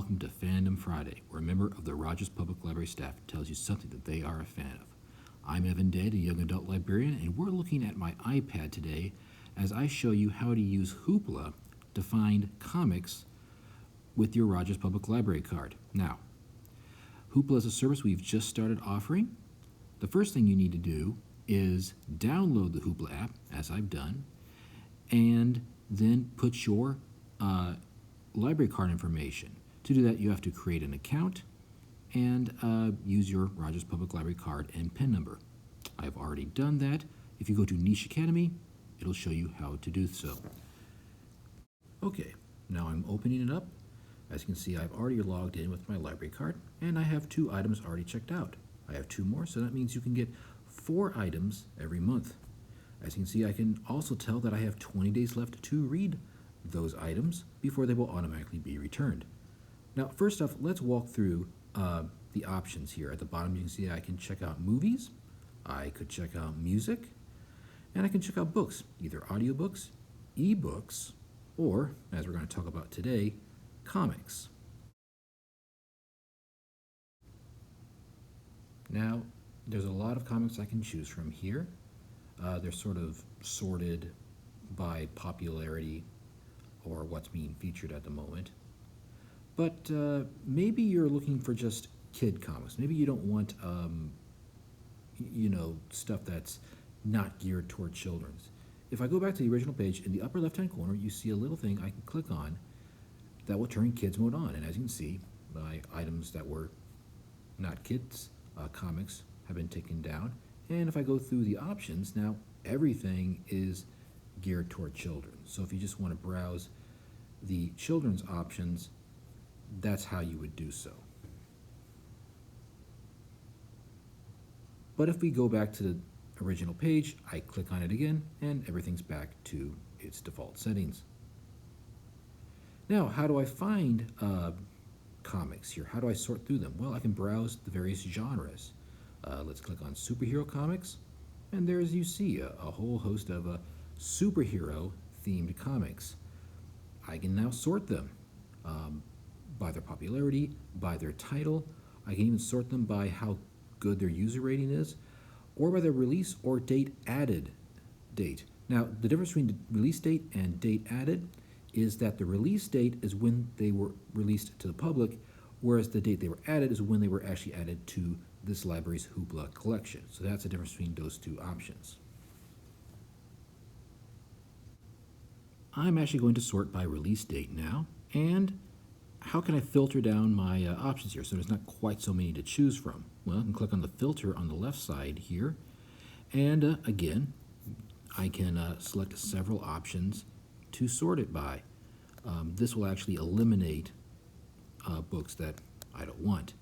welcome to Fandom Friday, where a member of the Rogers Public Library staff tells you something that they are a fan of. I'm Evan Dade, a young adult librarian, and we're looking at my iPad today as I show you how to use Hoopla to find comics with your Rogers Public Library card. Now, Hoopla is a service we've just started offering. The first thing you need to do is download the Hoopla app, as I've done, and then put your library card information. To do that, you have to create an account and use your Rogers Public Library card and PIN number. I've already done that. If you go to Niche Academy, it'll show you how to do so. Okay, now I'm opening it up. As you can see, I've already logged in with my library card, and I have 2 items already checked out. I have 2 more, so that means you can get 4 items every month. As you can see, I can also tell that I have 20 days left to read those items before they will automatically be returned. Now, first off, let's walk through the options here. At the bottom, you can see I can check out movies, I could check out music, and I can check out books, either audiobooks, ebooks, or, as we're going to talk about today, comics. Now, there's a lot of comics I can choose from here. They're sort of sorted by popularity or what's being featured at the moment. But maybe you're looking for just kid comics. Maybe you don't want, stuff that's not geared toward children's. If I go back to the original page, in the upper left-hand corner, you see a little thing I can click on that will turn kids mode on. And as you can see, my items that were not kids comics have been taken down. And if I go through the options, now everything is geared toward children. So if you just want to browse the children's options, that's how you would do so. But if we go back to the original page, I click on it again, and everything's back to its default settings. Now, how do I find comics here? How do I sort through them? Well, I can browse the various genres. Let's click on superhero comics, and there, as you see, a whole host of superhero-themed comics. I can now sort them by their popularity, by their title. I can even sort them by how good their user rating is, or by their release or date added date. Now, the difference between the release date and date added is that the release date is when they were released to the public, whereas the date they were added is when they were actually added to this library's Hoopla collection. So that's the difference between those 2 options. I'm actually going to sort by release date now, and how can I filter down my options here so there's not quite so many to choose from? Well, I can click on the filter on the left side here, and again, I can select several options to sort it by. This will actually eliminate books that I don't want.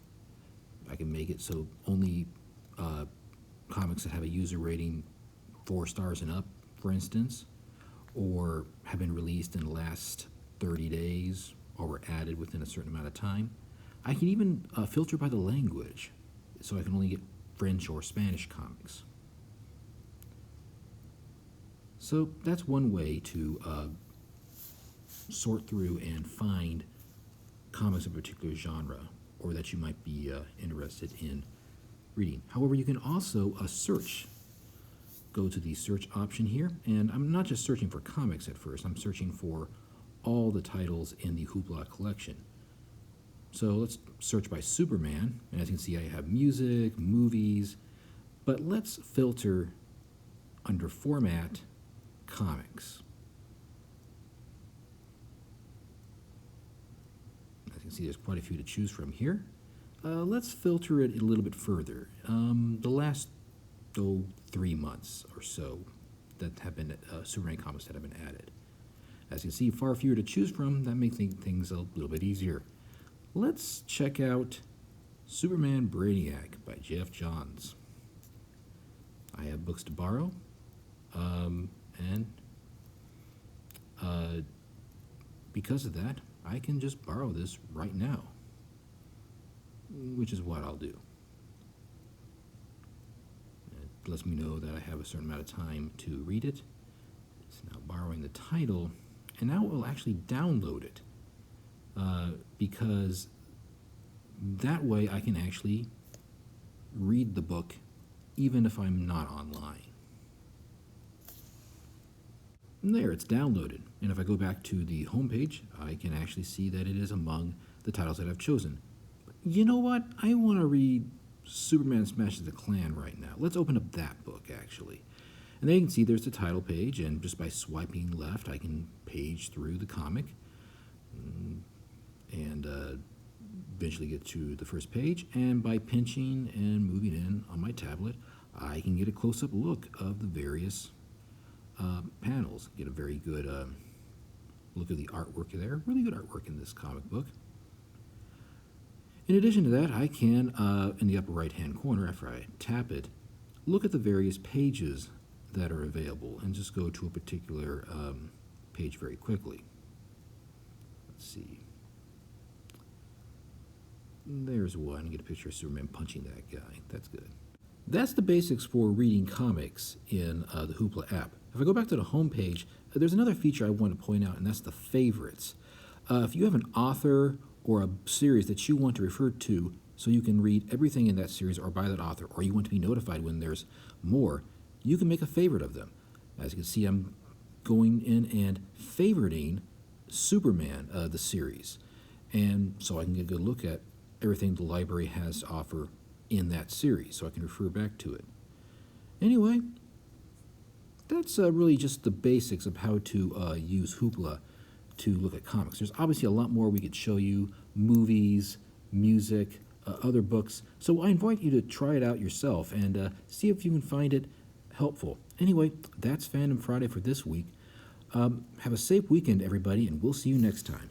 I can make it so only comics that have a user rating 4 stars and up, for instance, or have been released in the last 30 days or were added within a certain amount of time. I can even filter by the language, so I can only get French or Spanish comics. So that's one way to sort through and find comics of a particular genre or that you might be interested in reading. However, you can also search. Go to the search option here, and I'm not just searching for comics at first, I'm searching for all the titles in the Hoopla collection. So let's search by Superman, and as you can see, I have music, movies, but let's filter under Format, Comics. As you can see, there's quite a few to choose from here. Let's filter it a little bit further. The last 3 months or so that have been Superman comics that have been added. As you can see, far fewer to choose from. That makes things a little bit easier. Let's check out Superman Brainiac by Jeff Johns. I have books to borrow, and because of that, I can just borrow this right now, which is what I'll do. It lets me know that I have a certain amount of time to read it. It's now borrowing the title, and now it will actually download it because That way I can actually read the book even if I'm not online. And there, it's downloaded. And if I go back to the home page, I can actually see that it is among the titles that I've chosen. But you know what? I want to read Superman Smashes the Klan right now. Let's open up that book, actually. And then you can see there's the title page, and just by swiping left, I can page through the comic and eventually get to the first page. And by pinching and moving in on my tablet, I can get a close-up look of the various panels. Get a very good look at the artwork there. Really good artwork in this comic book. In addition to that, I can, in the upper right-hand corner, after I tap it, look at the various pages that are available and just go to a particular page very quickly. Let's see. There's one. Get a picture of Superman punching that guy. That's good. That's the basics for reading comics in the Hoopla app. If I go back to the home page, there's another feature I want to point out, and that's the favorites. If you have an author or a series that you want to refer to so you can read everything in that series or by that author, or you want to be notified when there's more, you can make a favorite of them. As you can see, I'm going in and favoriting Superman, the series. And so I can get a good look at everything the library has to offer in that series, so I can refer back to it. Anyway, that's really just the basics of how to use Hoopla to look at comics. There's obviously a lot more we could show you, movies, music, other books. So I invite you to try it out yourself and see if you can find it helpful. Anyway, that's Fandom Friday for this week. Have a safe weekend, everybody, and we'll see you next time.